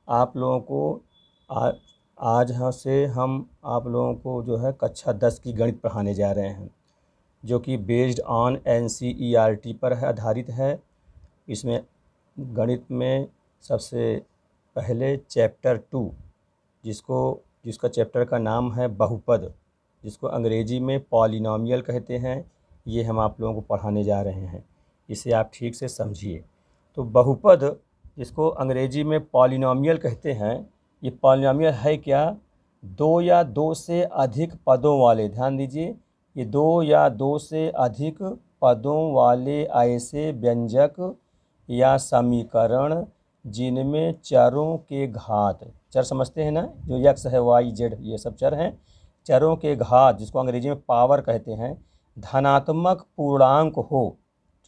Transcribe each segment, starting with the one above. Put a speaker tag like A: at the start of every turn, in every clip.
A: आप लोगों को आ, आज यहाँ से हम आप लोगों को जो है कक्षा 10 की गणित पढ़ाने जा रहे हैं, जो कि बेस्ड ऑन NCERT पर है, आधारित है। इसमें गणित में सबसे पहले चैप्टर 2 जिसका चैप्टर का नाम है बहुपद, जिसको अंग्रेजी में पॉलिनॉमियल कहते हैं, ये हम आप लोगों को पढ़ाने जा रहे हैं। इसे आप ठीक से समझिए। तो बहुपद, जिसको अंग्रेजी में पॉलिनॉमियल कहते हैं, ये पॉलिनॉमियल है क्या? दो या दो से अधिक पदों वाले, ध्यान दीजिए, ये दो या दो से अधिक पदों वाले ऐसे व्यंजक या समीकरण जिनमें चरों के घात, चर समझते हैं ना, जो x है, y z ये सब चर हैं, चरों के घात जिसको अंग्रेजी में पावर कहते हैं, धनात्मक पूर्णांक हो,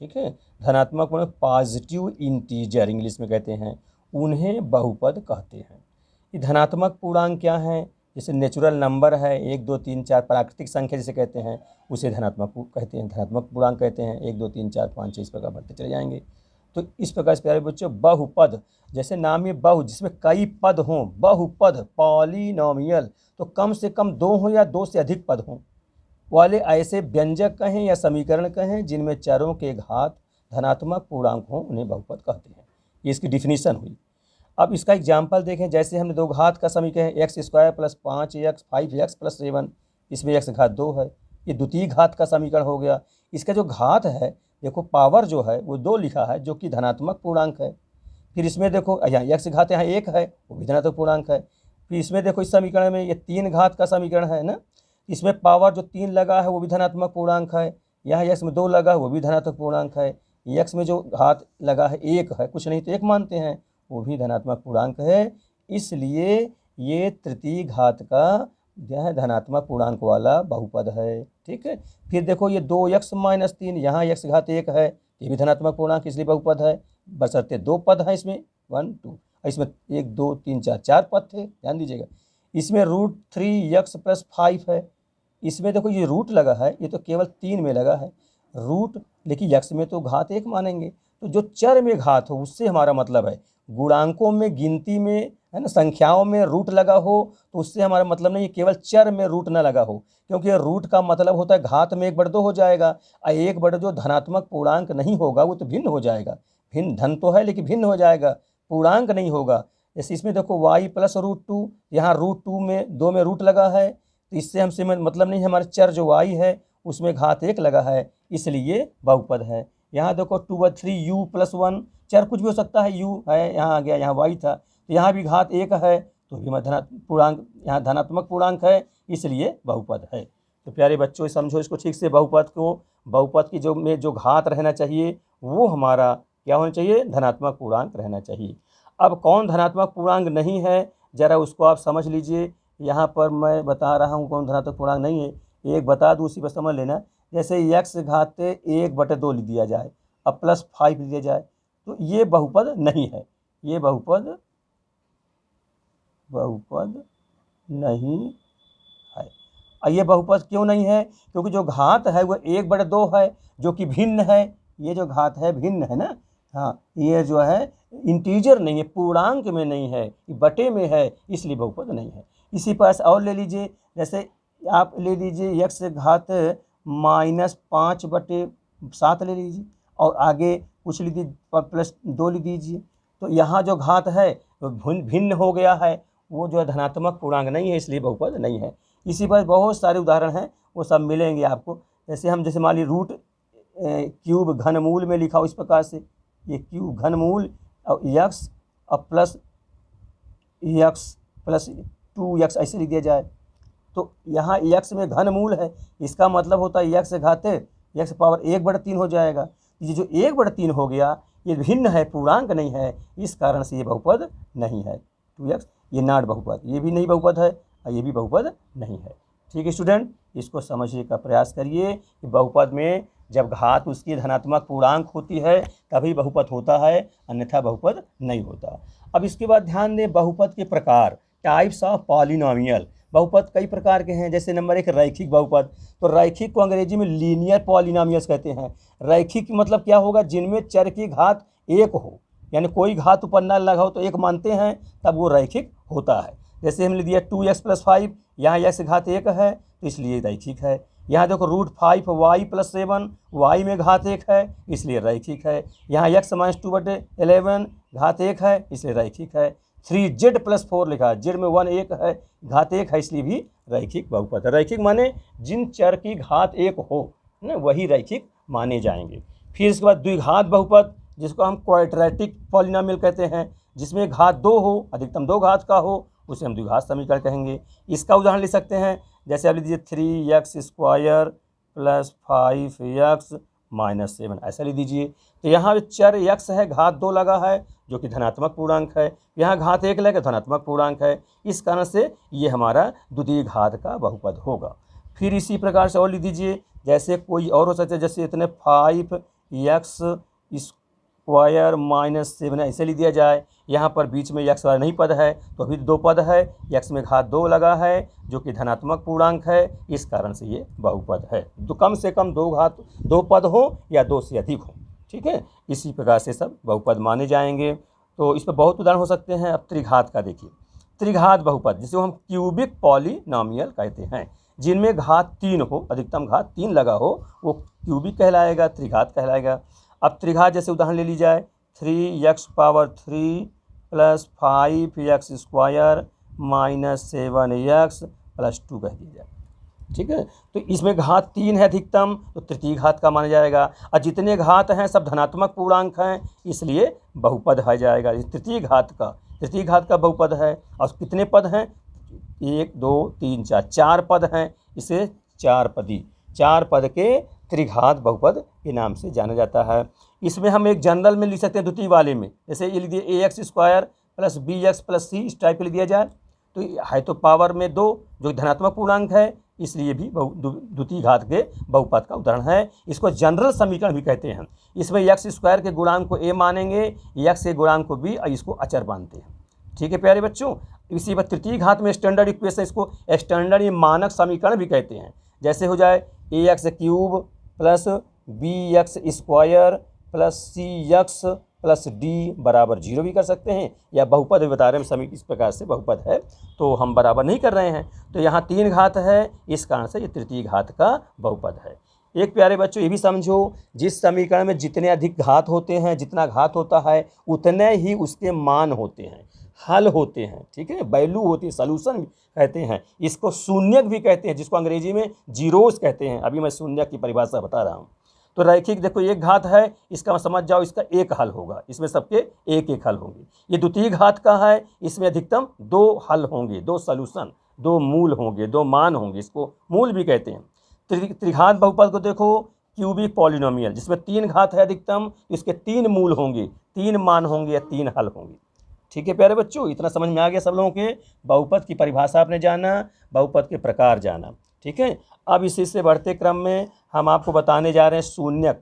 A: ठीक है, धनात्मक पूर्णांक, पॉजिटिव इंटीजर इंग्लिश में कहते हैं, उन्हें बहुपद कहते हैं। ये धनात्मक पूर्णांक क्या है? जैसे नेचुरल नंबर है, 1 2 3 4, प्राकृतिक संख्या जिसे कहते हैं, उसे धनात्मक कहते हैं, धनात्मक पूर्णांक कहते हैं। 1 2 3 4 5 6 इस प्रकार बढ़ते चले जाएंगे। तो इस प्रकार से प्यारे बच्चों, बहुपद, जैसे नाम ही बहु, जिसमें कई पद हों, बहुपद पॉलिनॉमियल, तो कम से कम 2 हों या 2 से अधिक पद हों वाले ऐसे व्यंजक कहें या समीकरण कहें जिनमें चरों के घात धनात्मक पूर्णांक हों, उन्हें बहुपद कहते हैं। ये इसकी डिफिनीशन हुई। अब इसका एग्जाम्पल देखें, जैसे हमने दो घात का समीकरण x² + 5x 5x + 7, इसमें x घात 2 है, ये द्वितीय घात का समीकरण हो गया। इसका जो घात है, देखो पावर जो है वो 2 लिखा है, जो कि धनात्मक पूर्णांक है। फिर इसमें देखो यहाँ x घात यहाँ 1 है, वो भी धनात्मक पूर्णांक है। फिर इसमें देखो इस समीकरण में ये 3 घात का समीकरण है ना, इसमें पावर जो 3 लगा है वो भी धनात्मक पूर्णांक है। यहाँ x में 2 लगा है, वो भी धनात्मक पूर्णांक है। x में जो घात लगा है 1 है, कुछ नहीं तो 1 मानते हैं, वो भी धनात्मक पूर्णांक है। इसलिए ये तृतीय घात का यह धनात्मक पूर्णांक वाला बहुपद है, ठीक है। फिर देखो ये 2x - 3, यहाँ x घात 1 है, ये भी धनात्मक पूर्णांक, इसलिए बहुपद है, बशर्ते 2 पद हैं इसमें, 1 2, इसमें 1 2 3 4 4 पद थे, ध्यान दीजिएगा। इसमें √3x + 5 है, इसमें देखो ये रूट लगा है, ये तो केवल 3 में लगा है रूट, लेकिन x में तो घात 1 मानेंगे। तो जो चर में घात हो उससे हमारा मतलब है, गुणांकों में, गिनती में, है ना, संख्याओं में रूट लगा हो तो उससे हमारा मतलब नहीं, केवल चर में रूट ना लगा हो, क्योंकि रूट का मतलब होता है घात में 1/2 हो जाएगा, और 1/2 जो धनात्मक पूर्णांक नहीं होगा वो तो भिन्न हो जाएगा, भिन्न धन तो है लेकिन भिन्न हो जाएगा, पूर्णांक नहीं होगा। जैसे इसमें देखो y + √2, यहाँ √2 में 2 में रूट लगा है, तो इससे हमसे मतलब नहीं, हमारे चर जो y है उसमें घात 1 लगा है, इसलिए बहुपद है। यहाँ देखो 2/3u + 1, चर कुछ भी हो सकता है, u है, यहाँ आ गया, यहाँ y था, तो यहाँ भी घात 1 है, तो भी पूर्णांक, यहाँ धनात्मक पूर्णांक है, इसलिए बहुपद है। तो प्यारे बच्चों समझो इसको ठीक से, बहुपद को, बहुपद की जो घात रहना चाहिए वो हमारा क्या होना चाहिए? धनात्मक पूर्णांक रहना चाहिए। अब कौन धनात्मक पूर्णांक नहीं है, ज़रा उसको आप समझ लीजिए। यहाँ पर मैं बता रहा हूँ कौन धनात्मक पूर्णांक नहीं है, एक बता दूँ, उसी पर समझ लेना। जैसे x घात 1/2 लिख दिया जाए, अब +5 लिख दिया जाए, तो ये बहुपद नहीं है, ये बहुपद नहीं है। और ये बहुपद क्यों नहीं है? क्योंकि जो घात है वो 1/2 है, जो कि भिन्न है, ये जो घात है भिन्न है ना, हाँ, ये जो है इंटीजर नहीं है, पूर्णांक में नहीं है, बटे में है, इसलिए बहुपद नहीं है। इसी पास और ले लीजिए, जैसे आप ले लीजिए x घात -5/7 ले लीजिए, और आगे कुछ लिख दीजिए, +2 लिख दीजिए, तो यहाँ जो घात है वो भिन्न हो गया है, वो जो है धनात्मक पूर्णांक नहीं है, इसलिए बहुपद नहीं है। इसी पर बहुत सारे उदाहरण हैं, वो सब मिलेंगे आपको। जैसे हम जैसे मान लीजिए √³ घनमूल में लिखा हो इस प्रकार से, ये क्यूब घनमूल और x और प्लस x + 2x ऐसे लिख दिया जाए, तो यहाँ x में घनमूल है, इसका मतलब होता है x घात x पावर 1/3 हो जाएगा। ये जो 1/3 हो गया ये भिन्न है, पूर्णांक नहीं है, इस कारण से ये बहुपद नहीं है। 2x ये नॉट बहुपद, ये भी नहीं बहुपद है और ये भी बहुपद नहीं है। ठीक है स्टूडेंट, इसको समझने का प्रयास करिए कि बहुपद में जब घात उसकी धनात्मक पूर्णांक होती है तभी बहुपद होता है, अन्यथा बहुपद नहीं होता। अब इसके बाद ध्यान दें बहुपद के प्रकार, टाइप्स ऑफ पॉलिनॉमियल। बहुपद कई प्रकार के हैं, जैसे नंबर 1 रैखिक बहुपद। तो रैखिक को अंग्रेजी में लीनियर पॉलिनॉमियल्स कहते हैं। रैखिक मतलब क्या होगा? जिनमें चर की घात 1 हो, यानी कोई घात ऊपर ना लगाओ तो 1 मानते हैं, तब वो रैखिक होता है। जैसे हमने दिया 2x + 5, यहाँ x घात 1 है तो इसलिए रैखिक है। यहाँ देखो √5y + 7, y में घात 1 है इसलिए रैखिक है। यहाँ x - 2/11 घात 1 है इसलिए रैखिक है। 3z + 4 लिखा है, z में 1 1 है, घात 1 है इसलिए भी रैखिक बहुपद है। रैखिक माने जिन चर की घात 1 हो ना वही रैखिक माने जाएंगे। फिर इसके बाद द्विघात बहुपद, जिसको हम क्वाड्रेटिक पॉलिनोमियल कहते हैं, जिसमें घात 2 हो, अधिकतम 2 घात का हो, उसे हम द्विघात समीकरण कहेंगे। इसका उदाहरण ले सकते हैं, जैसे आप लीजिए 3x² + 5x - 7, ऐसा ले दीजिए। तो यहाँ चर x है, घात 2 लगा है जो कि धनात्मक पूर्णांक है, यहाँ घात 1 लगा धनात्मक पूर्णांक है, इस कारण से ये हमारा द्वितीय घात का बहुपद होगा। फिर इसी प्रकार से और लिख दीजिए, जैसे कोई और हो सकता है, जैसे इतने 5x² - 7 ऐसे लिख दिया जाए। यहाँ पर बीच में x वाला नहीं पद है तो अभी 2 पद है, x में घात 2 लगा है जो कि धनात्मक पूर्णांक है, इस कारण से ये बहुपद है। तो कम से कम 2 पद हो या 2 से अधिक हो, ठीक है। इसी प्रकार से सब बहुपद माने जाएंगे। तो इस पर बहुत उदाहरण हो सकते हैं। अब त्रिघात का देखिए, त्रिघात बहुपद जिसे हम क्यूबिक पॉलिनोमियल कहते हैं, जिनमें घात 3 हो, अधिकतम घात 3 लगा हो, वो क्यूबिक कहलाएगा, त्रिघात कहलाएगा। अब त्रिघात जैसे उदाहरण ले ली जाए, 3x³ + 5x² - 7x + 2 कह दिया जाए, ठीक है। तो इसमें घात 3 है अधिकतम, तो तृतीय घात का माना जाएगा। और जितने घात हैं सब धनात्मक पूर्णांक हैं, इसलिए बहुपद है जाएगा। इस तृतीय घात का बहुपद है। और कितने पद हैं? 1 2 3 4, 4 पद हैं, इसे 4 पद के त्रिघात बहुपद के नाम से जाना जाता है। इसमें हम एक जनरल में लिख सकते हैं द्वितीय वाले में, जैसे ये लिख दिए ax² + bx + c, इस टाइप के लिख दिया जाए। तो है तो पावर में 2 जो धनात्मक पूर्णांक है, इसलिए भी द्वितीय घात के बहुपद का उदाहरण है। इसको जनरल समीकरण भी कहते हैं। इसमें x² के गुणांक को a मानेंगे, x के गुणांक को b, और इसको अचर मानते हैं, ठीक है प्यारे बच्चों। इसी पर तृतीय घात में स्टैंडर्ड इक्वेशन, इसको स्टैंडर्ड या मानक समीकरण भी कहते हैं। जैसे हो जाए ax³ + bx² + cx + d = 0 भी कर सकते हैं, या बहुपद भी बता रहे हैं हम, इस प्रकार से बहुपद है तो हम बराबर नहीं कर रहे हैं। तो यहाँ 3 घात है, इस कारण से ये तृतीय घात का बहुपद है। एक प्यारे बच्चों ये भी समझो, जिस समीकरण में जितने अधिक घात होते हैं, जितना घात होता है उतने ही उसके मान होते हैं, हल होते हैं, ठीक है, वैल्यू होती है, सॉल्यूशन कहते हैं। इसको शून्यक भी कहते हैं, जिसको अंग्रेजी में जीरोस कहते हैं। अभी मैं शून्यक की परिभाषा बता रहा हूँ। तो रैखिक देखो, एक घात है, इसका समझ जाओ इसका एक हल होगा, इसमें सबके एक एक हल होंगे। ये द्वितीय घात का है, इसमें अधिकतम 2 हल होंगे, 2 सॉल्यूशन, 2 मूल होंगे, 2 मान होंगे, इसको मूल भी कहते हैं। त्रिघात बहुपद को देखो, क्यूबिक पॉलिनोमियल, जिसमें 3 घात है अधिकतम, इसके 3 मूल होंगे, 3 मान होंगे या 3 हल होंगे, ठीक है प्यारे बच्चों। इतना समझ में आ गया सब लोगों के? बहुपद की परिभाषा आपने जाना, बहुपद के प्रकार जाना, ठीक है। अब इसी से बढ़ते क्रम में हम आपको बताने जा रहे हैं शून्यक।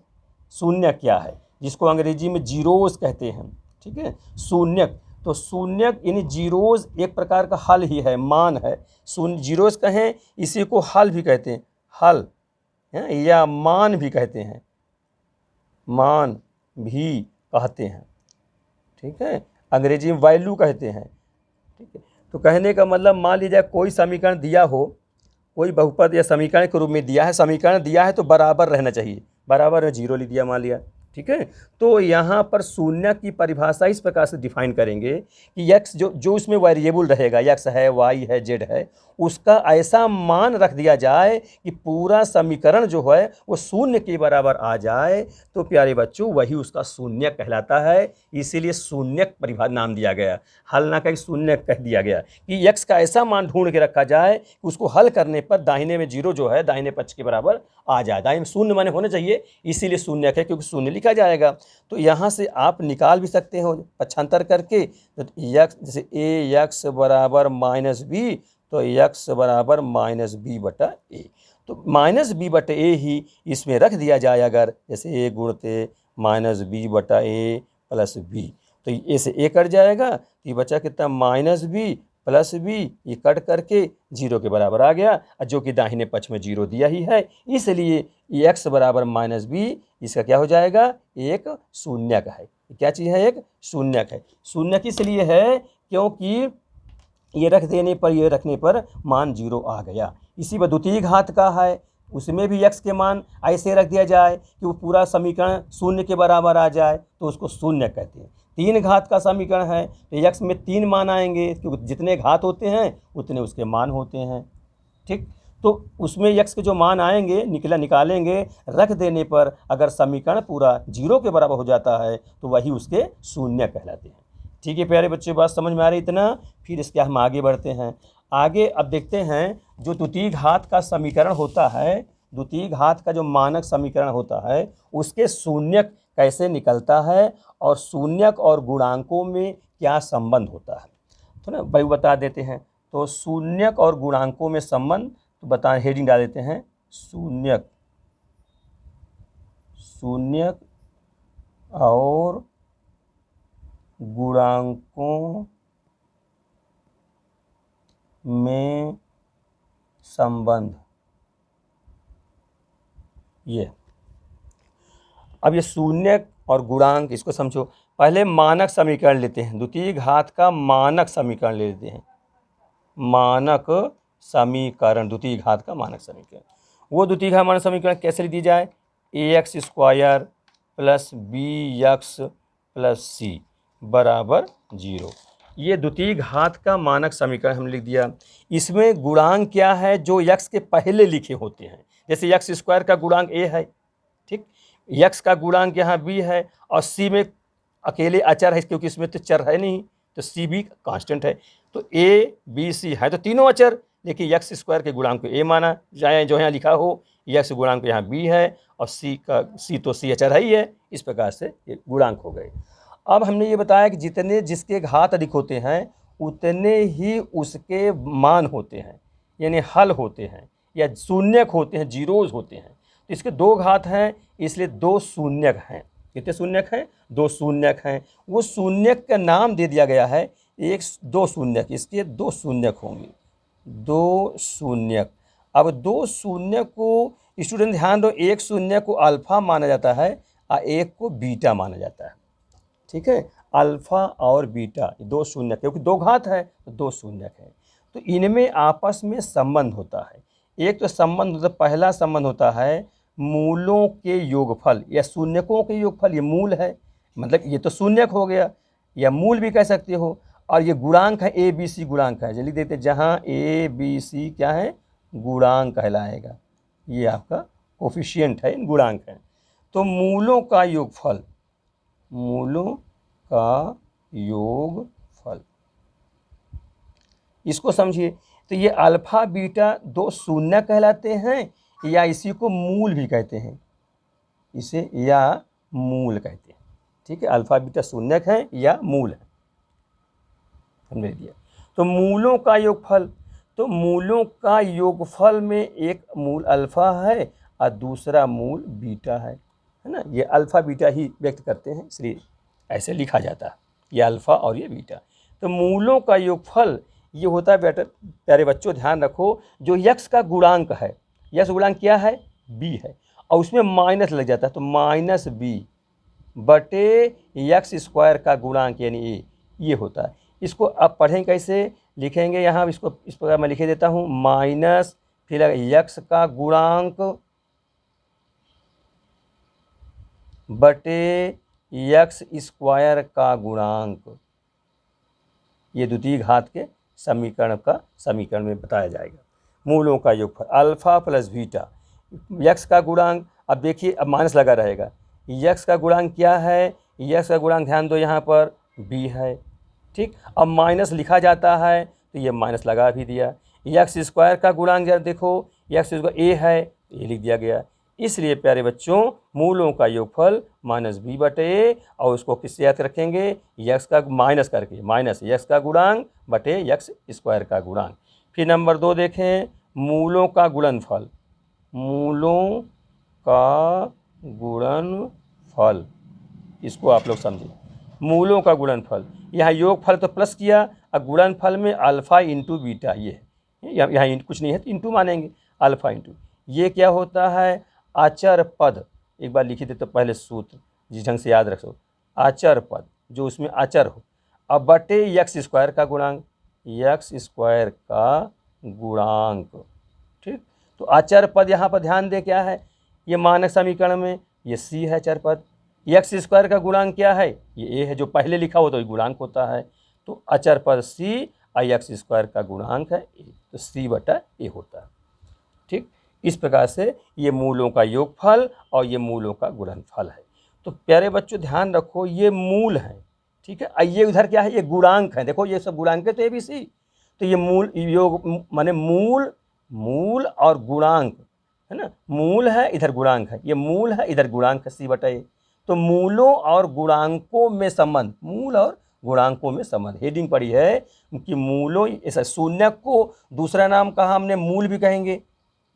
A: शून्यक क्या है, जिसको अंग्रेजी में जीरोस कहते हैं, ठीक है, शून्यक। तो शून्यक यानी जीरोस एक प्रकार का हल ही है, मान है। जीरोस कहें, इसी को हल भी कहते हैं, हल है, या मान भी कहते हैं, मान भी कहते हैं, ठीक है। अंग्रेजी में वैल्यू कहते हैं, ठीक है। तो कहने का मतलब, मान लीजिए कोई समीकरण दिया हो, कोई बहुपद या समीकरण के रूप में दिया है, समीकरण दिया है तो बराबर रहना चाहिए, बराबर में 0 लिख दिया मान लिया, ठीक है। तो यहाँ पर शून्य की परिभाषा इस प्रकार से डिफाइन करेंगे कि x जो इसमें वेरिएबल रहेगा, x है, y है, z है, उसका ऐसा मान रख दिया जाए कि पूरा समीकरण जो है वो शून्य के बराबर आ जाए, तो प्यारे बच्चों वही उसका शून्य कहलाता है। इसीलिए शून्यक परिभाषा नाम दिया गया, हल ना कहीं शून्य कह दिया गया कि x का ऐसा मान ढूंढ के रखा जाए कि उसको हल करने पर दाहिने में 0 जो है दाहिने पक्ष के बराबर आ जाए। दाहिने में शून्य माने होने चाहिए, इसीलिए शून्यक है, क्योंकि शून्य लिखा जाएगा। तो यहाँ से आप निकाल भी सकते हो पक्षांतर करके, तो x जैसे ax = -b, तो x = -b/a, तो -b/a ही इसमें रख दिया जाए अगर, जैसे a गुणते -b/a + b, तो a से a कट जाएगा, तो ये बचा कितना -b प्लस बी, ये कट करके 0 के बराबर आ गया, जो कि दाहिने पक्ष में 0 दिया ही है, इसलिए x बराबर माइनस बी इसका क्या हो जाएगा, एक शून्यक है। क्या चीज़ है, एक शून्यक है। शून्यक इसलिए है क्योंकि ये रख देने पर, ये रखने पर मान 0 आ गया। इसी पर द्वितीय घात का है, उसमें भी x के मान ऐसे रख दिया जाए कि वो पूरा समीकरण शून्य के बराबर आ जाए, तो उसको शून्य कहते हैं। 3 घात का समीकरण है तो x में 3 मान आएंगे, क्योंकि जितने घात होते हैं उतने उसके मान होते हैं। ठीक, तो उसमें x के जो मान आएंगे निकालेंगे, रख देने पर अगर समीकरण पूरा 0 के बराबर हो जाता है तो वही उसके शून्य कहलाते हैं। ठीक है प्यारे बच्चे, बात समझ में आ रही इतना? फिर इसके हम आगे बढ़ते हैं। आगे अब देखते हैं जो द्वितीय घात का समीकरण होता है, द्वितीय घात का जो मानक समीकरण होता है उसके शून्यक कैसे निकलता है और शून्यक और गुणांकों में क्या संबंध होता है, तो ना भाई बता देते हैं। तो शून्यक और गुणांकों में संबंध, तो बता, हेडिंग डाल देते हैं, शून्यक और गुणांकों में संबंध। ये अब ये शून्यक और गुणांक, इसको समझो। पहले मानक समीकरण लेते हैं, द्वितीय घात का मानक समीकरण ले लेते हैं। मानक समीकरण, द्वितीय घात का मानक समीकरण, वो द्वितीय घात मानक समीकरण कैसे लिख दी जाए, ax square plus B X plus C बराबर 0। ये द्वितीय घात का मानक समीकरण हम लिख दिया। इसमें गुणांक क्या है, जो x के पहले लिखे होते हैं। जैसे x स्क्वायर का गुणांक a है, ठीक, x का गुणांक यहाँ b है, और c में अकेले अचर है क्योंकि इसमें तो चर है नहीं, तो c भी कांस्टेंट है। तो a b c है तो तीनों अचर, लेकिन x स्क्वायर के गुणांक को a माना जाए, जो यहाँ लिखा हो x गुणांक यहाँ b है, और c तो c अचर है ही है। इस प्रकार से ये गुणांक हो गए। अब हमने ये बताया कि जितने जिसके घात अधिक होते हैं उतने ही उसके मान होते हैं, यानी हल होते हैं या शून्यक होते हैं, जीरोज होते हैं। तो इसके 2 घात हैं, इसलिए 2 शून्यक हैं। कितने शून्यक हैं, 2 शून्यक हैं। वो शून्यक का नाम दे दिया गया है, 2 शून्यक, इसके 2 शून्यक होंगे, 2 शून्यक। अब 2 शून्यक को स्टूडेंट ध्यान दो, 1 शून्य को अल्फा माना जाता है और 1 को बीटा माना जाता है। ठीक है, अल्फा और बीटा 2 शून्यक, क्योंकि 2 घात है तो 2 शून्यक है। तो इनमें आपस में संबंध होता है। एक तो संबंध होता, पहला संबंध होता है मूलों के योगफल या शून्यकों के योगफल। ये मूल है, मतलब ये तो शून्यक हो गया, या मूल भी कह सकते हो। और ये गुणांक है, ए बी सी गुणांक है, जल्दी देते, जहाँ ए बी सी क्या है, गुणांक कहलाएगा। ये आपका कोफिशिएंट है, गुणांक है। तो मूलों का योगफल, मूलों का योगफल, इसको समझिए। तो ये अल्फा बीटा 2 शून्य कहलाते हैं, या इसी को मूल भी कहते हैं, इसे या मूल कहते हैं। ठीक है, अल्फा बीटा शून्यक है या मूल है, हमने दिया। तो मूलों का योगफल, तो मूलों का योगफल में एक मूल अल्फा है और दूसरा मूल बीटा है ना। ये अल्फा बीटा ही व्यक्त करते हैं, इसलिए ऐसे लिखा जाता है, ये अल्फा और ये बीटा। तो मूलों का योगफल ये होता है, बेटा प्यारे बच्चों ध्यान रखो, जो यक्स का गुणांक है, यक्स गुणांक क्या है, बी है, और उसमें माइनस लग जाता है, तो माइनस बी बटे यक्स स्क्वायर का गुणांक यानी ए, ये होता है। इसको अब पढ़ें कैसे, लिखेंगे यहाँ, इसको इस प्रकार मैं लिखे देता हूँ, माइनस फिर यक्स का गुणांक बटे यक्स स्क्वायर का गुणांक। ये द्वितीय घात के समीकरण में बताया जाएगा। मूलों का योगफल अल्फा प्लस बीटा, यक्स का गुणांक, अब देखिए अब माइनस लगा रहेगा, यक्स का गुणांक क्या है, यक्स का गुणांक ध्यान दो यहाँ पर बी है। ठीक, अब माइनस लिखा जाता है तो ये माइनस लगा भी दिया। यक्स स्क्वायर का गुणांक जरा देखो, यक्स स्क्वायर ए है, ये लिख दिया गया। इसलिए प्यारे बच्चों मूलों का योगफल माइनस बी बटे ए, और उसको किससे याद रखेंगे, यक्स का माइनस करके, माइनस यक्स का गुणांक बटे यक्स स्क्वायर का गुणांक। फिर नंबर 2 देखें, मूलों का गुणनफल, मूलों का गुणनफल, इसको आप लोग समझें। मूलों का गुणनफल, यहाँ योगफल तो प्लस किया अब गुणनफल में अल्फ़ा इंटू बीटा ये है, यहाँ कुछ नहीं है तो इंटू मानेंगे, अल्फ़ा इंटू ये क्या होता है, अचर पद। एक बार लिखी दे तो पहले सूत्र जिस ढंग से याद रखो, अचर पद जो उसमें अचर हो, अब बटे एक्स स्क्वायर का गुणांक, एक्स स्क्वायर का गुणांक। ठीक, तो अचर पद यहाँ पर ध्यान दे क्या है, ये मानक समीकरण में ये सी है अचर पद, एक्स स्क्वायर का गुणांक क्या है, ये ए है, जो पहले लिखा हो तो ये गुणांक होता है, तो अचर पद सी और एक्स स्क्वायर का गुणांक है ए, तो सी बटा ए होता है। ठीक, इस प्रकार से ये मूलों का योगफल और ये मूलों का गुणनफल है। तो प्यारे बच्चों ध्यान रखो ये मूल है, ठीक है, ये उधर क्या है, ये गुणांक है, देखो ये सब गुणांक है तो ए बी सी, तो ये मूल योग माने मूल और गुणांक है ना, मूल है इधर गुणांक है, ये मूल है इधर गुणांक है सी बटा ए, तो मूलों और गुणांकों में संबंध, मूल और गुणांकों में संबंध, हेडिंग पड़ी है कि मूलों, ऐसा शून्य को दूसरा नाम कहा हमने मूल भी कहेंगे,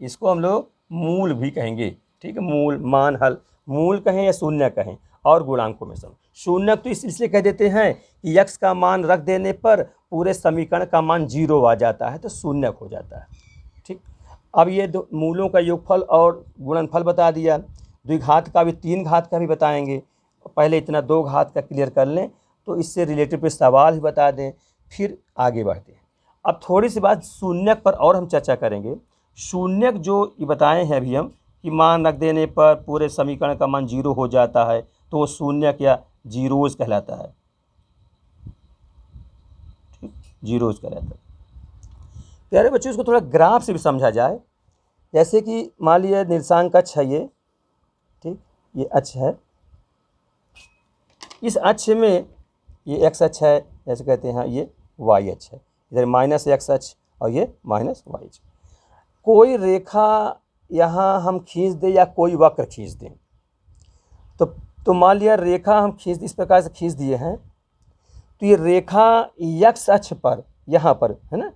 A: इसको हम लोग मूल भी कहेंगे। ठीक है, मूल मान हल मूल कहें या शून्य कहें, और गुणांकों में संबंध। शून्य तो इसलिए कह देते हैं कि यक्स का मान रख देने पर पूरे समीकरण का मान 0 आ जाता है तो शून्य हो जाता है। ठीक, अब ये दो मूलों का योगफल और गुणनफल बता दिया, द्विघात का भी 3 घात का भी बताएंगे, पहले इतना 2 घात का क्लियर कर लें तो इससे रिलेटेड पे सवाल भी बता दें, फिर आगे बढ़ते हैं। अब थोड़ी सी बात शून्यक पर और हम चर्चा करेंगे। शून्यक जो ये बताए हैं अभी हम कि मान रख देने पर पूरे समीकरण का मान 0 हो जाता है तो वो शून्यक या जीरोज कहलाता है। ठीक, जीरोज कहलाता है। प्यारे बच्चों इसको थोड़ा ग्राफ से भी समझा जाए, जैसे कि मान लीजिए निर्देशांक अक्ष है ये, ठीक, ये अक्ष है, इस अक्ष में ये एक्स अक्ष है, जैसे कहते हैं ये वाई अक्ष है, इधर माइनस एक्स अक्ष और ये माइनस वाई अक्ष। कोई रेखा यहाँ हम खींच दें या कोई वक्र खींच दें, तो मान लिया रेखा हम खींच इस प्रकार से खींच दिए हैं, तो ये रेखा एक्स अक्ष पर यहाँ पर है ना,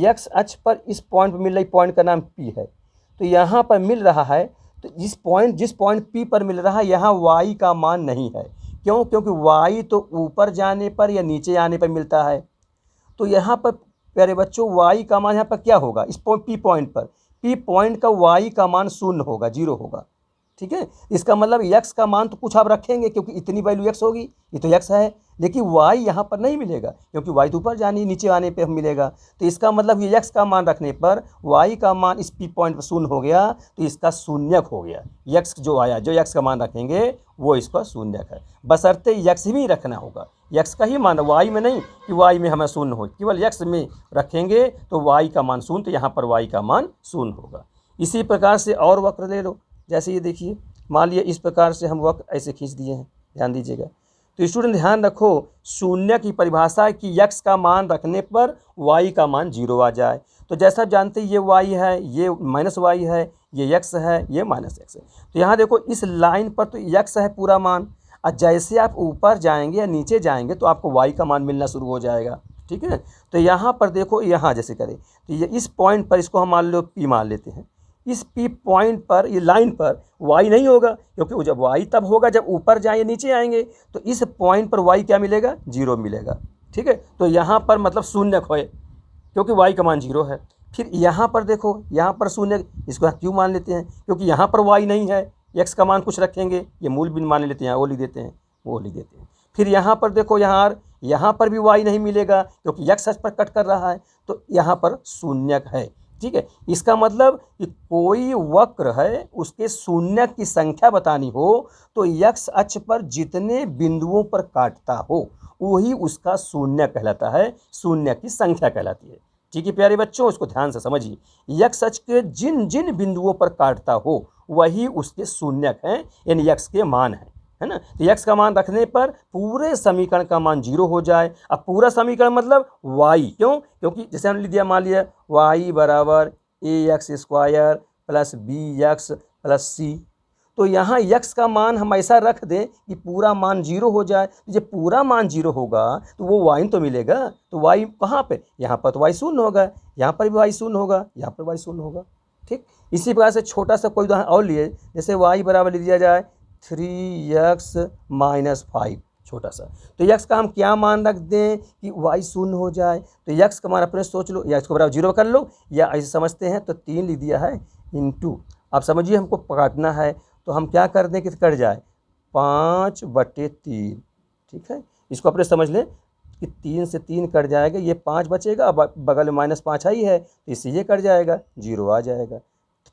A: एक्स अक्ष पर इस पॉइंट पर मिल रही, पॉइंट का नाम पी है, तो यहाँ पर मिल रहा है, तो जिस पॉइंट पी पर मिल रहा है यहाँ वाई का मान नहीं है। क्यों? क्योंकि वाई तो ऊपर जाने पर या नीचे आने पर मिलता है, तो यहाँ पर प्यारे बच्चों वाई का मान यहाँ पर क्या होगा, इस पी पॉइंट पर, पी पॉइंट का वाई का मान 0 होगा, 0 होगा। ठीक है, इसका मतलब एक्स का मान तो कुछ आप रखेंगे क्योंकि इतनी वैल्यू एक्स होगी, ये तो एक्स है, लेकिन वाई यहाँ पर नहीं मिलेगा क्योंकि वाई तो ऊपर जाने नीचे आने पे मिलेगा, तो इसका मतलब ये एक्स का मान रखने पर वाई का मान इस पी पॉइंट पर 0 हो गया, तो इसका शून्यक हो गया। एक्स जो आया, जो एक्स का मान रखेंगे वो इसका शून्यक है, बशर्ते एक्स भी रखना होगा, एक्स का ही मान, वाई में नहीं कि वाई में हमें 0 हो, केवल एक्स में रखेंगे तो वाई का मान 0, तो यहाँ पर वाई का मान 0 होगा। इसी प्रकार से और वक्र ले लो, जैसे ये देखिए, मान लिया इस प्रकार से हम वक्र ऐसे खींच दिए हैं, ध्यान दीजिएगा। तो स्टूडेंट ध्यान रखो, शून्य की परिभाषा है कि यक्स का मान रखने पर वाई का मान 0 आ जाए। तो जैसा आप जानते हैं ये वाई है, ये माइनस वाई है, ये यक्स है, ये माइनस एक्स है। तो यहाँ देखो इस लाइन पर तो यक्स है पूरा मान, और जैसे आप ऊपर जाएंगे या नीचे जाएंगे तो आपको वाई का मान मिलना शुरू हो जाएगा। ठीक है, तो यहाँ पर देखो, यहाँ जैसे करें तो ये इस पॉइंट पर, इसको हम मान लो पी मान लेते हैं, इस पी पॉइंट पर, ये लाइन पर वाई नहीं होगा, क्योंकि जब वाई तब होगा जब ऊपर जाएंगे नीचे आएंगे, तो इस पॉइंट पर वाई क्या मिलेगा, 0 मिलेगा। ठीक है, तो यहाँ पर मतलब शून्य खोए क्योंकि वाई का मान 0 है। फिर यहाँ पर देखो, यहाँ पर शून्य, इसको क्यों मान लेते हैं, क्योंकि यहाँ पर वाई नहीं है, एक्स का मान कुछ रखेंगे, ये मूल भी मान लेते हैं, वो लिख देते हैं, वो लिख देते हैं। फिर यहाँ पर देखो, यहाँ पर भी वाई नहीं मिलेगा क्योंकि एक्स अक्ष पर कट कर रहा है, तो यहाँ पर शून्यक है। ठीक है, इसका मतलब कि कोई वक्र है उसके शून्य की संख्या बतानी हो तो एक्स अक्ष पर जितने बिंदुओं पर काटता हो वही उसका शून्य कहलाता है, शून्य की संख्या कहलाती है। ठीक है प्यारे बच्चों, इसको ध्यान से समझिए, एक्स अक्ष के जिन जिन बिंदुओं पर काटता हो वही उसके शून्यक हैं, यानी एक्स के मान है ना। तो एक्स का मान रखने पर पूरे समीकरण का मान 0 हो जाए। अब पूरा समीकरण मतलब वाई, क्यों, क्योंकि जैसे हमने लिया, मान लिया वाई बराबर ax² plus bx plus c, तो यहाँ x का मान हम ऐसा रख दें कि पूरा मान 0 हो जाए। जब पूरा मान 0 होगा तो वो y तो मिलेगा, तो y कहाँ पे, यहाँ पर तो y 0 होगा, यहाँ पर भी y 0 होगा, यहाँ पर y 0 होगा। ठीक, इसी प्रकार से छोटा सा कोई उदाहरण और लिए, जैसे y बराबर ले दिया जाए 3x - 5, छोटा सा। तो यक्स का हम क्या मान रख दें कि वाई शून्य हो जाए। तो यक्स का मान अपने सोच लो, या इसको बराबर 0 कर लो, या ऐसे समझते हैं तो 3 लिख दिया है इंटू। अब समझिए हमको काटना है तो हम क्या कर दें कि कट जाए 5/3। ठीक है, इसको अपने समझ लें कि 3 से 3 कट जाएगा, ये 5 बचेगा, अब बगल में -5 आई है तो इससे ये कट जाएगा, 0 आ जाएगा।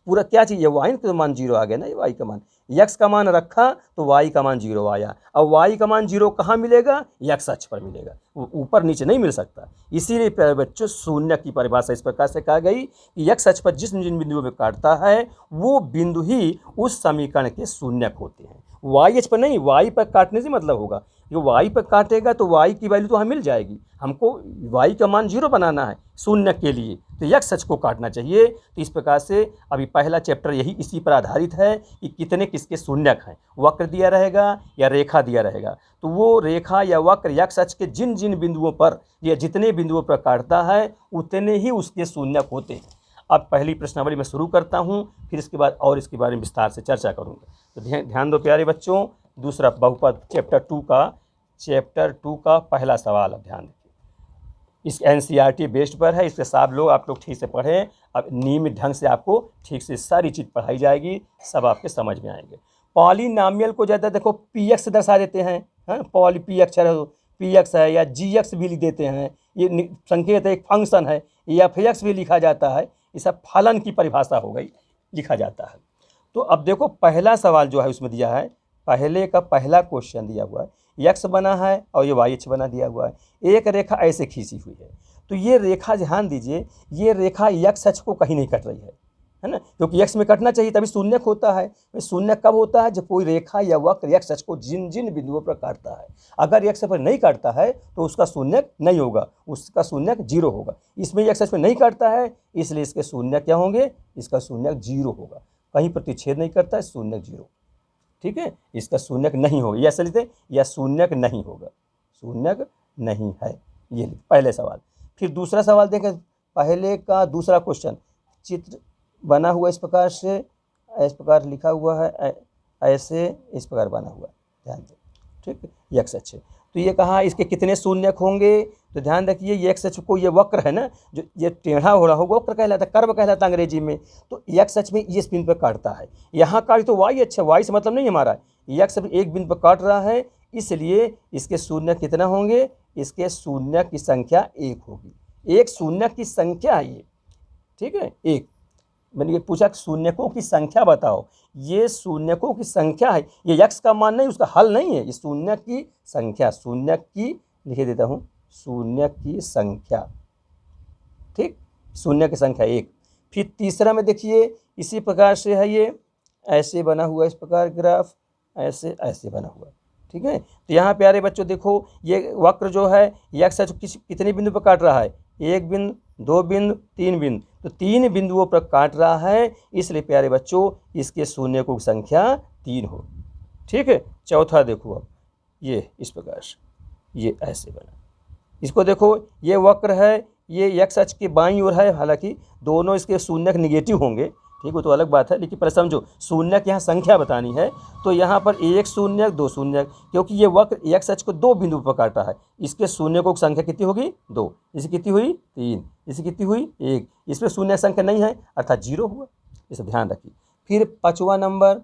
A: पूरा क्या चाहिए, वाई का मान 0 आ गया ना, ये वाई का मान। यक्स का मान रखा तो वाई का मान 0 आया। अब वाई का मान 0 कहाँ मिलेगा, यक्स अक्ष पर मिलेगा, ऊपर नीचे नहीं मिल सकता। इसीलिए प्यारे बच्चों शून्य की परिभाषा इस प्रकार से कहा गई कि यक्स अक्ष पर जिन जिन बिंदुओं पर काटता है वो बिंदु ही उस समीकरण के शून्यक होते हैं। वाई अक्ष पर नहीं, वाई पर काटने से मतलब होगा जो वाई पर काटेगा तो वाई की वैल्यू तो हमें मिल जाएगी। हमको वाई का मान 0 बनाना है शून्य के लिए, तो यक्स अक्ष को काटना चाहिए। तो इस प्रकार से अभी पहला चैप्टर यही इसी पर आधारित है कि कितने किसके शून्यक हैं। वक्र दिया रहेगा या रेखा दिया रहेगा, तो वो रेखा या वक्र यक्स अक्ष के जिन जिन बिंदुओं पर या जितने बिंदुओं पर काटता है उतने ही उसके शून्यक होते हैं। अब पहली प्रश्नावली मैं शुरू करता हूँ, फिर इसके बाद और इसके बारे में विस्तार से चर्चा करूँगा। तो ध्यान दो प्यारे बच्चों, दूसरा बहुपद चैप्टर 2 का पहला सवाल। अब ध्यान देखिए, इस NCERT बेस्ड पर है, इसके साथ आप लोग ठीक से पढ़ें। अब नियमित ढंग से आपको ठीक से सारी चीज़ पढ़ाई जाएगी, सब आपके समझ में आएंगे। पॉलिनॉमियल को ज़्यादा देखो PX से दर्शा देते हैं, हाँ, पॉली P अक्षर है PX है, या GX भी लिख देते हैं, ये संकेत है, एक फंक्शन है, या FX भी लिखा जाता है। ये सब फलन की परिभाषा हो गई, लिखा जाता है। तो अब देखो पहला सवाल जो है उसमें दिया है, पहले का पहला क्वेश्चन दिया हुआ है, यक्स बना है और ये वाई अक्ष बना दिया हुआ है, एक रेखा ऐसे खींची हुई है। तो ये रेखा ध्यान दीजिए, ये रेखा यक्स अक्ष को कहीं नहीं कट रही है ना, क्योंकि यक्स में कटना चाहिए तभी शून्यक होता है। शून्यक कब होता है, जब कोई रेखा या वक्र यक्स अक्ष को जिन जिन बिंदुओं पर काटता है। अगर यक्स पर नहीं काटता है तो उसका शून्यक नहीं होगा, उसका शून्यक 0 होगा। इसमें यक्स अक्ष पर नहीं काटता है इसलिए इसके शून्यक क्या होंगे, इसका शून्यक 0 होगा। कहीं प्रतिच्छेद नहीं करता है, शून्यक 0। ठीक है, इसका शून्यक नहीं होगा, या चलिए या शून्यक नहीं होगा, शून्यक नहीं है। ये पहले सवाल। फिर दूसरा सवाल देखें, पहले का दूसरा क्वेश्चन, चित्र बना हुआ इस प्रकार से, इस प्रकार लिखा हुआ है, ऐसे इस प्रकार बना हुआ, ध्यान दें। ठीक है, यक्स अक्ष। तो ये कहा इसके कितने शून्यक होंगे, तो ध्यान रखिए यक्स अक्ष को, ये वक्र है ना, जो ये टेढ़ा हो रहा होगा वक्र कहलाता है, कर्व कहलाता है अंग्रेजी में। तो यक्स अक्ष में इस बिंदु पर काटता है, यहाँ काट तो वाई अक्ष, वाई से मतलब नहीं हमारा, यक्स एक बिंदु पर काट रहा है, इसलिए इसके शून्यक कितना होंगे, इसके शून्यक की संख्या 1 होगी। एक शून्यक की संख्या है ये, ठीक है, एक। मैंने ये पूछा शून्यकों की संख्या बताओ, ये शून्यकों की संख्या है, ये यक्स का मान नहीं, उसका हल नहीं है, ये शून्यक की संख्या, शून्यक की लिख देता हूँ, शून्यक की संख्या। ठीक, शून्यक की संख्या 1। फिर तीसरा में देखिए इसी प्रकार से है, ये ऐसे बना हुआ इस प्रकार ग्राफ, ऐसे ऐसे बना हुआ। ठीक है, तो यहाँ प्यारे बच्चों देखो ये वक्र जो है यक्स अक्ष कितने बिंदु पर काट रहा है, 1 बिंदु, 2 बिंदु, 3 बिंदु, तो 3 बिंदुओं पर काट रहा है, इसलिए प्यारे बच्चों इसके शून्यकों की संख्या 3 हो। ठीक है, चौथा देखो अब ये इस प्रकार से, ये ऐसे बना, इसको देखो ये वक्र है, ये यक्स अक्ष के बाईं ओर है, हालांकि दोनों इसके शून्यक निगेटिव होंगे, ठीक है, तो अलग बात है, लेकिन पहले समझो शून्यक यहाँ संख्या बतानी है, तो यहाँ पर 1 शून्यक 2 शून्यक, क्योंकि ये वक्र यक्स अक्ष को 2 बिंदु पर काटा है, इसके शून्यकों की संख्या कितनी होगी 2, इसी कितनी हुई 3, इसी कितनी हुई 1, इसमें शून्य संख्या नहीं है अर्थात 0 हुआ, इसे ध्यान रखिए। फिर 5वां नंबर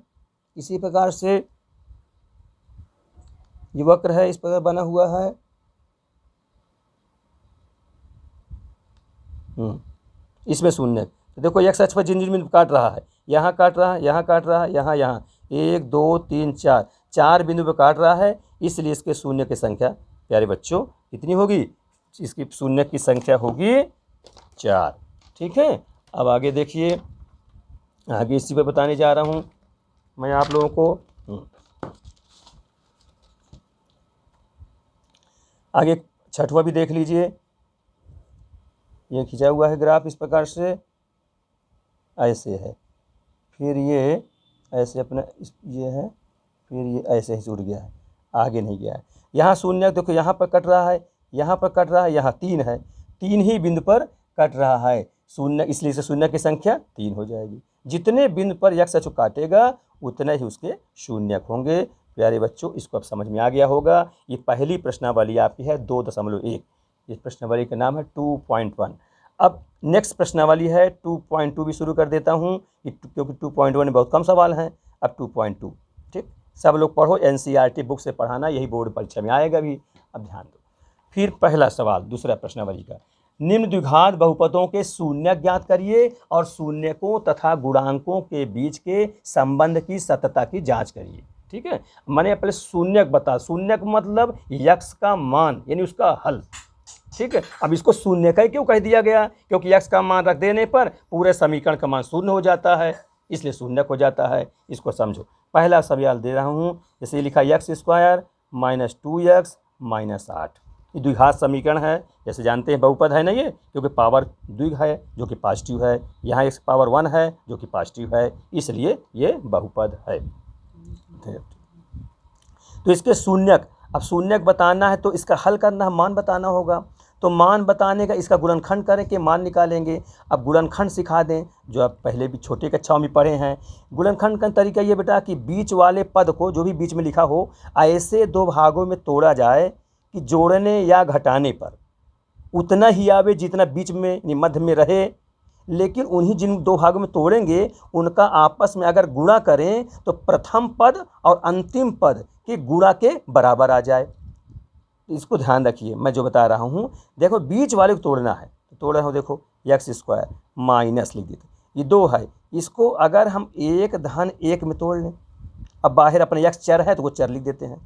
A: इसी प्रकार से ये वक्र है, इस प्रकार बना हुआ है, इसमें शून्यक, तो देखो यक्स अक्ष पर जिन जिन बिंदु काट रहा है, यहाँ काट रहा है, यहाँ काट रहा है, यहाँ यहाँ 1 2 3 4 बिंदु पर काट रहा है, इसलिए इसके शून्य की संख्या प्यारे बच्चों कितनी होगी, इसकी शून्य की संख्या होगी 4। ठीक है, अब आगे देखिए, आगे इसी पर बताने जा रहा हूँ मैं आप लोगों को। आगे 6वां भी देख लीजिए, ये खिंचा हुआ है ग्राफ इस प्रकार से, ऐसे है, फिर ये ऐसे अपना ये है, फिर ये ऐसे ही जुड़ गया है, आगे नहीं गया है। यहाँ शून्य देखो, यहाँ पर कट रहा है, यहाँ पर कट रहा है, यहाँ 3 है, 3 ही बिंदु पर कट रहा है शून्य, इसलिए से शून्य की संख्या 3 हो जाएगी। जितने बिंदु पर यक्स अक्ष काटेगा उतने ही उसके शून्यक होंगे, प्यारे बच्चों इसको अब समझ में आ गया होगा। ये पहली प्रश्नावली आपकी है 2.1, इस प्रश्नावली का नाम है 2.1। अब नेक्स्ट प्रश्नावली है 2.2 भी शुरू कर देता हूँ क्योंकि 2.1 में बहुत कम सवाल हैं। अब 2.2, ठीक, सब लोग पढ़ो, NCERT बुक से पढ़ाना, यही बोर्ड परीक्षा में आएगा भी। अब ध्यान दो, फिर पहला सवाल दूसरा प्रश्नावली का, निम्न द्विघात बहुपदों के शून्यक ज्ञात करिए और शून्यकों तथा गुणांकों के बीच के संबंध की सततता की जांच करिए। ठीक है, मैंने पहले शून्यक बता, शून्यक मतलब यक्स का मान यानी उसका हल। ठीक है, अब इसको शून्य का क्यों कह दिया गया, क्योंकि यक्स का मान रख देने पर पूरे समीकरण का मान शून्य हो जाता है, इसलिए शून्यक हो जाता है। इसको समझो, पहला सवाल दे रहा हूँ, जैसे लिखा x² - 2x - 8, ये द्विघात समीकरण है। जैसे जानते हैं बहुपद है ना ये, क्योंकि पावर द्विघ है जो कि पॉजिटिव है, यहाँ x पावर 1 है जो कि पॉजिटिव है, इसलिए ये बहुपद है। तो इसके शून्यक, अब शून्यक बताना है तो इसका हल करना है, मान बताना होगा। तो मान बताने का इसका गुणनखंड करें कि मान निकालेंगे। अब गुणनखंड सिखा दें, जो आप पहले भी छोटे कक्षाओं में पढ़े हैं। गुणनखंड का तरीका ये बेटा कि बीच वाले पद को, जो भी बीच में लिखा हो, ऐसे दो भागों में तोड़ा जाए कि जोड़ने या घटाने पर उतना ही आवे जितना बीच में मध्य में रहे, लेकिन उन्हीं जिन दो भागों में तोड़ेंगे उनका आपस में अगर गुणा करें तो प्रथम पद और अंतिम पद के गुणा के बराबर आ जाए। इसको ध्यान रखिए, मैं जो बता रहा हूँ। देखो बीच वाले को तोड़ना है तो तोड़ रहे हो, देखो x² माइनस लिख देते, ये 2 है, इसको अगर हम 1-1 में तोड़ लें, अब बाहर अपने x चर है तो वो चर लिख देते हैं,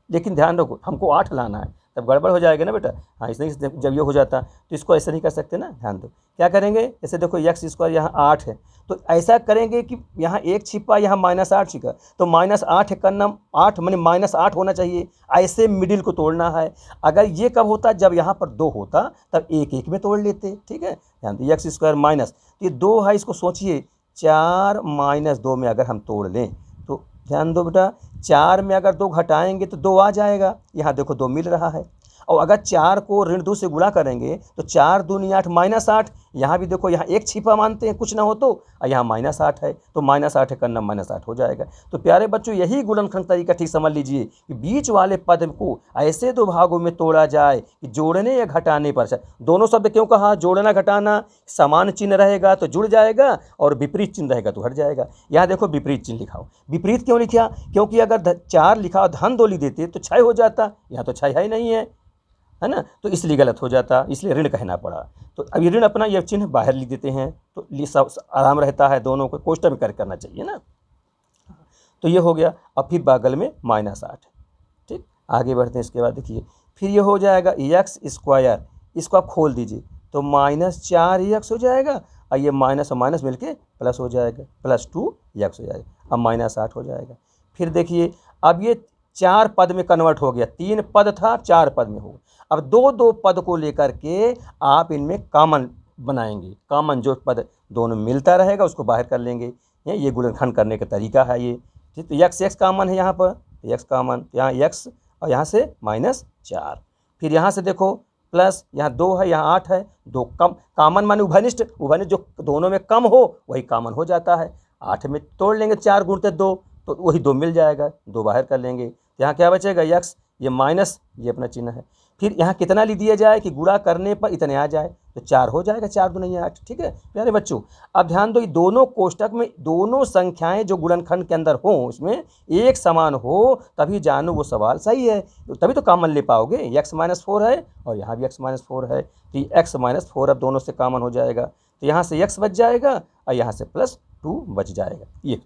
A: लेकिन ध्यान रखो हमको 8 लाना है, तब गड़बड़ हो जाएगा ना बेटा। हाँ, इसलिए जब ये हो जाता तो इसको ऐसे नहीं कर सकते ना, ध्यान दो। क्या करेंगे, जैसे देखो x² यहाँ 8 है, तो ऐसा करेंगे कि यहाँ 1 छिपा, यहाँ -8 छिपा, तो -8 करना, 8 माने -8 होना चाहिए, ऐसे मिडिल को तोड़ना है। अगर ये कब होता, जब यहाँ पर 2 होता तब 1-1 में तोड़ लेते। ठीक है, ध्यान दो, x² माइनस, ये 2 है, इसको सोचिए 4 - 2 में अगर हम तोड़ लें तो ध्यान दो बेटा, 4 में अगर 2 घटाएंगे तो 2 आ जाएगा, यहाँ देखो 2 मिल रहा है। और अगर 4 को ऋण 2 से गुणा करेंगे तो 4 दूनी 8 -8, यहाँ भी देखो यहाँ 1 छिपा मानते हैं कुछ ना हो तो, और यहाँ -8 है, तो -8 करना -8 हो जाएगा। तो प्यारे बच्चों यही गुणनखंड तरीका ठीक समझ लीजिए कि बीच वाले पद को ऐसे दो भागों में तोड़ा जाए कि जोड़ने या घटाने पर, दोनों शब्द क्यों कहा, जोड़ना घटाना, समान चिन्ह रहेगा तो जुड़ जाएगा और विपरीत चिन्ह रहेगा तो हट जाएगा। यहाँ देखो विपरीत चिन्ह लिखा हो, विपरीत क्यों लिखा, क्योंकि अगर 4 लिखा धन 2 लिख देते तो 6 हो जाता, यहाँ तो 6 है नहीं है ना, तो इसलिए गलत हो जाता, इसलिए ऋण कहना पड़ा। तो अब ये ऋण अपना ये चिन्ह बाहर लिख देते हैं तो सब आराम रहता है, दोनों को कोष्टक में करना चाहिए ना। तो ये हो गया, अब फिर बगल में -8। ठीक, आगे बढ़ते हैं। इसके बाद देखिए फिर ये हो जाएगा x², इसको आप खोल दीजिए तो -4x हो जाएगा, और ये माइनस और माइनस मिलके प्लस हो जाएगा, +2x हो जाएगा, अब -8 हो जाएगा। फिर देखिए अब ये 4 पद में कन्वर्ट हो गया, 3 पद था 4 पद में हो गया। अब 2 पद को लेकर के आप इनमें कॉमन बनाएंगे, कॉमन जो पद दोनों मिलता रहेगा उसको बाहर कर लेंगे। ये गुणनखंड करने का तरीका है ये। ठीक, तो x कॉमन है यहाँ पर, x कॉमन, यहाँ x और यहाँ से -4, फिर यहाँ से देखो प्लस, यहाँ 2 है यहाँ 8 है, 2 कम कॉमन माने उभयनिष्ठ, उभयनिष्ठ जो दोनों में कम हो वही कॉमन हो जाता है। 8 में तोड़ लेंगे, 4 गुणते 2 तो वही 2 मिल जाएगा, 2 बाहर कर लेंगे, यहाँ क्या बचेगा x, ये माइनस, ये अपना चिन्ह है। फिर यहाँ कितना लिख दिया जाए कि गुणा करने पर इतने आ जाए, तो 4 हो जाएगा, 4 दूनी 8। ठीक है प्यारे बच्चों, अब ध्यान दो, ये दोनों कोष्टक में दोनों संख्याएं जो गुणनखंड के अंदर हो उसमें एक समान हो, तभी जानो वो सवाल सही है, तभी तो कॉमन ले पाओगे। x -4 है और यहाँ भी x -4 है, तो ये x -4 अब दोनों से कॉमन हो जाएगा, तो यहाँ से x बच जाएगा और यहाँ से +2 बच जाएगा, ये।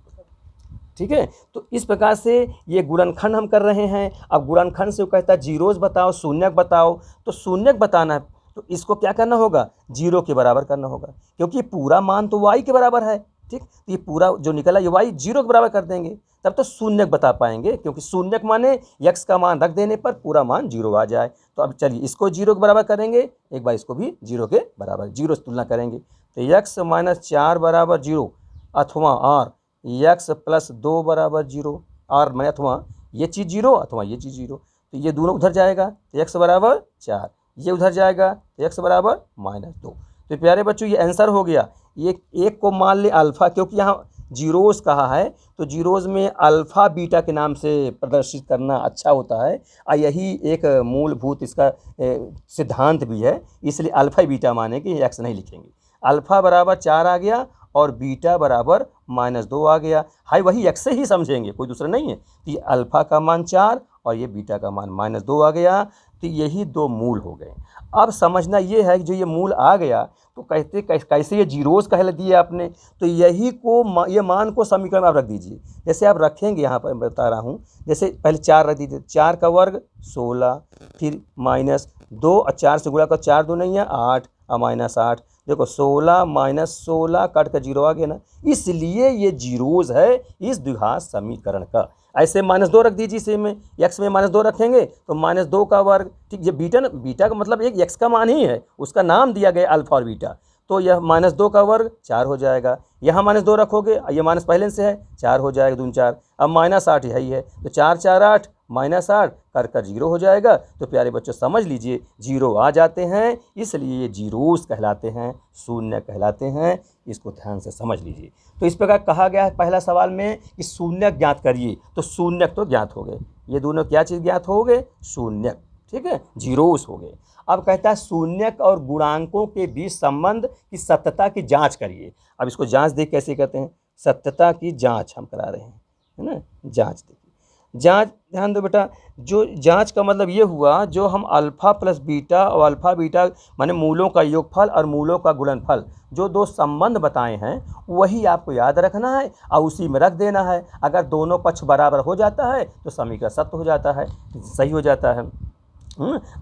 A: ठीक है, तो इस प्रकार से ये गुणनखंड हम कर रहे हैं। अब गुणनखंड से वो कहता है जीरोज बताओ, शून्यक बताओ, तो शून्यक बताना है तो इसको क्या करना होगा, 0 के बराबर करना होगा, क्योंकि पूरा मान तो y के बराबर है। ठीक, तो ये पूरा जो निकला ये y 0 के बराबर कर देंगे, तब तो शून्यक बता पाएंगे, क्योंकि शून्यक माने x का मान रख देने पर पूरा मान 0 आ जाए। तो अब चलिए इसको 0 के बराबर करेंगे, एक बार इसको भी 0 के बराबर, 0 से तुलना करेंगे, तो x - 4 बराबर 0, अथवा और x + 2 बराबर 0, और मैं अथवा ये चीज़ 0 अथवा ये चीज़ 0, तो ये दोनों उधर जाएगा तो x बराबर 4, ये उधर जाएगा तो x बराबर -2। तो प्यारे बच्चों ये आंसर हो गया। ये एक को मान ले अल्फ़ा, क्योंकि यहाँ जीरोज़ कहा है तो जीरोज़ में अल्फ़ा बीटा के नाम से प्रदर्शित करना अच्छा होता है और यही एक मूलभूत इसका सिद्धांत भी है, इसलिए अल्फ़ा बीटा माने कि एक्स नहीं लिखेंगे। अल्फ़ा बराबर 4 आ गया और बीटा बराबर -2 आ गया। हाई वही एक्स से ही समझेंगे, कोई दूसरा नहीं है। तो ये अल्फ़ा का मान 4 और ये बीटा का मान -2 आ गया। तो यही दो मूल हो गए। अब समझना ये है कि जो ये मूल आ गया तो कहते कैसे ये जीरोज़ कह दिए आपने, तो यही को ये मान को समीकरण में आप रख दीजिए। जैसे आप रखेंगे यहाँ पर बता रहा हूँ, जैसे पहले 4 रख दीजिए, 4 का वर्ग 16, फिर -2 और 4 से गुणा कर, 4 2 नहीं है 8 और -8। देखो 16 -16 कट कर 0 आ गया ना, इसलिए ये जीरोज़ है इस द्विघात समीकरण का। ऐसे -2 रख दीजिए, इसे में एक्स में -2 रखेंगे तो -2 का वर्ग, ठीक। ये बीटा ना, बीटा का मतलब एक एक्स का मान ही है, उसका नाम दिया गया अल्फ़ा और बीटा। तो यह -2 का वर्ग 4 हो जाएगा। यहाँ -2 रखोगे, ये माइनस पहले से है, 4 हो जाएगा, 2 4। अब -8 यही है, तो 4 4 8 -8 कर 0 हो जाएगा। तो प्यारे बच्चों समझ लीजिए 0 आ जाते हैं, इसलिए ये जीरोज़ कहलाते हैं, शून्य कहलाते हैं। इसको ध्यान से समझ लीजिए। तो इस प्रकार कहा गया है पहला सवाल में कि शून्य ज्ञात करिए, तो शून्य तो ज्ञात हो गए। ये दोनों क्या चीज़ ज्ञात हो गए? शून्य, ठीक है, जीरोज़ हो गए। अब कहता है शून्यक और गुणांकों के बीच संबंध की सत्यता की जांच करिए। अब इसको जांच देख कैसे करते हैं, सत्यता की जांच हम करा रहे हैं, है ना। जांच देखिए, जांच ध्यान दो बेटा, जो जांच का मतलब ये हुआ, जो हम अल्फ़ा प्लस बीटा और अल्फ़ा बीटा माने मूलों का योगफल और मूलों का गुणनफल, जो दो संबंध बताए हैं वही आपको याद रखना है और उसी में रख देना है। अगर दोनों पक्ष बराबर हो जाता है तो समीकरण सत्य हो जाता है, सही हो जाता है।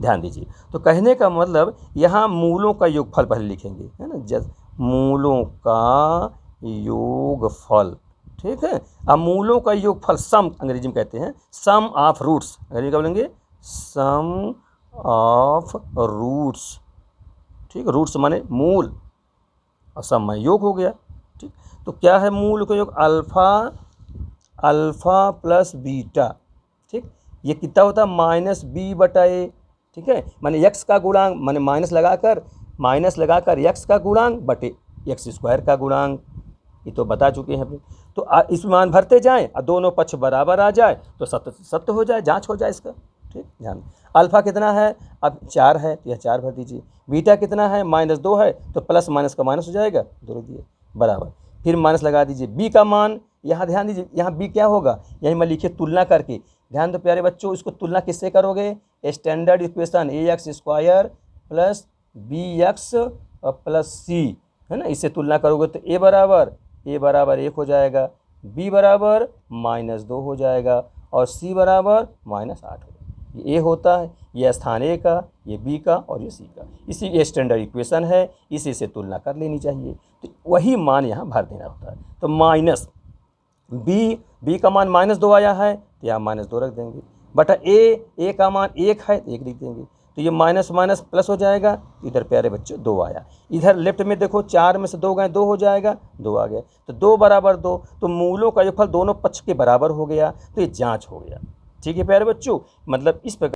A: ध्यान दीजिए, तो कहने का मतलब यहाँ मूलों का योगफल पहले लिखेंगे, है ना, जैसे मूलों का योगफल, ठीक है। अब मूलों का योगफल सम अंग्रेजी में कहते हैं, सम ऑफ रूट्स, अंग्रेजी क्या बोलेंगे, सम ऑफ रूट्स, ठीक। रूट्स माने मूल और सम में योग हो गया, ठीक। तो क्या है मूल का योग, अल्फ़ा प्लस बीटा, ठीक। ये कितना होता है -b/a, ठीक है। माने x का गुणांक, माने माइनस लगाकर x का गुणांक बटे x² का गुणांक, ये तो बता चुके हैं। तो इस मान भरते जाएं और दोनों पक्ष बराबर आ जाए तो सत्य हो जाए, जांच हो जाए इसका, ठीक। ध्यान, अल्फ़ा कितना है, अब 4 है तो यह 4 भर दीजिए। बीटा कितना है, -2 है तो प्लस माइनस का माइनस हो जाएगा, 2 दिए बराबर, फिर माइनस लगा दीजिए। बी का मान, यहाँ ध्यान दीजिए, यहाँ बी क्या होगा, यहीं मैं लिखिए तुलना करके। ध्यान दो प्यारे बच्चों, इसको तुलना किससे करोगे, standard equation ax² plus bx plus c, है ना, इससे तुलना करोगे तो a बराबर 1 हो जाएगा, b बराबर -2 हो जाएगा और c बराबर -8 हो जाएगा। ये a होता है, ये स्थान a का, ये b का और ये c का, इसी स्टैंडर्ड इक्वेशन है, इसी से तुलना कर लेनी चाहिए। तो वही मान यहाँ भर देना होता है। तो माइनस b का मान -2 आया है तो यहाँ -2 रख देंगे, बटा a का मान 1 है तो 1 लिख देंगे। तो ये माइनस माइनस प्लस हो जाएगा, इधर प्यारे बच्चों 2 आया, इधर लेफ्ट में देखो 4 में से 2 गए, 2 हो जाएगा, 2 आ गया। तो 2 बराबर 2, तो मूलों का योगफल दोनों पक्ष के बराबर हो गया, तो ये जांच हो गया, ठीक है प्यारे बच्चों। मतलब इस प्रकार